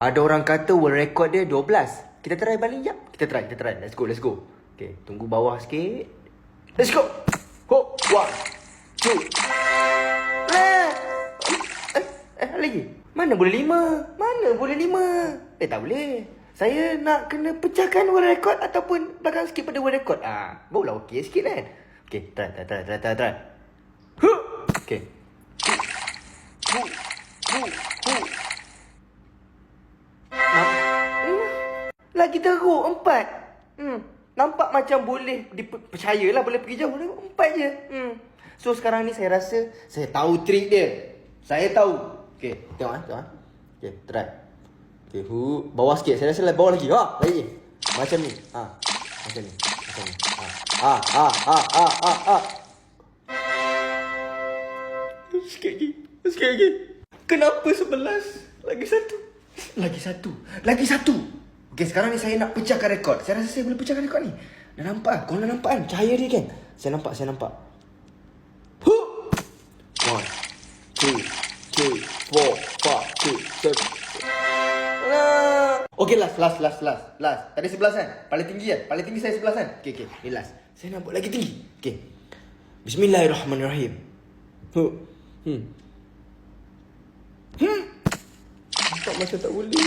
Ada orang kata world record dia 12. Kita try balik jap. Kita try. Let's go. Okay, tunggu bawah sikit. Let's go. Ho, 1 2. Lagi. Mana boleh 5? Tak boleh. Saya nak kena pecahkan world record ataupun belakang sikit pada world record. Barulah okey sikit kan. Okay, try. Okay. Lagi teruk 4. Nampak macam boleh percayalah boleh pergi jauh. 4 je. So sekarang ni saya rasa saya tahu trik dia. Saya tahu. Okey, tengok. Okey, try. Okey, bawah sikit. Saya rasa bawah lagi. Lagi. Macam ni. Macam ni. Sikit lagi. Kenapa 11? Lagi satu. Okey, sekarang ni saya nak pecahkan rekod. Saya rasa saya boleh pecahkan rekod ni. Dah nampak? Korang dah nampak kan? Cahaya dia kan? Saya nampak. 1 2 3 4 5 6 7. Okey, last. Tadi 11 kan? Paling tinggi kan? Paling tinggi saya 11 kan? Okey, ni last. Saya nak buat lagi tinggi. Okey. Bismillahirrahmanirrahim. Nampak macam tak boleh.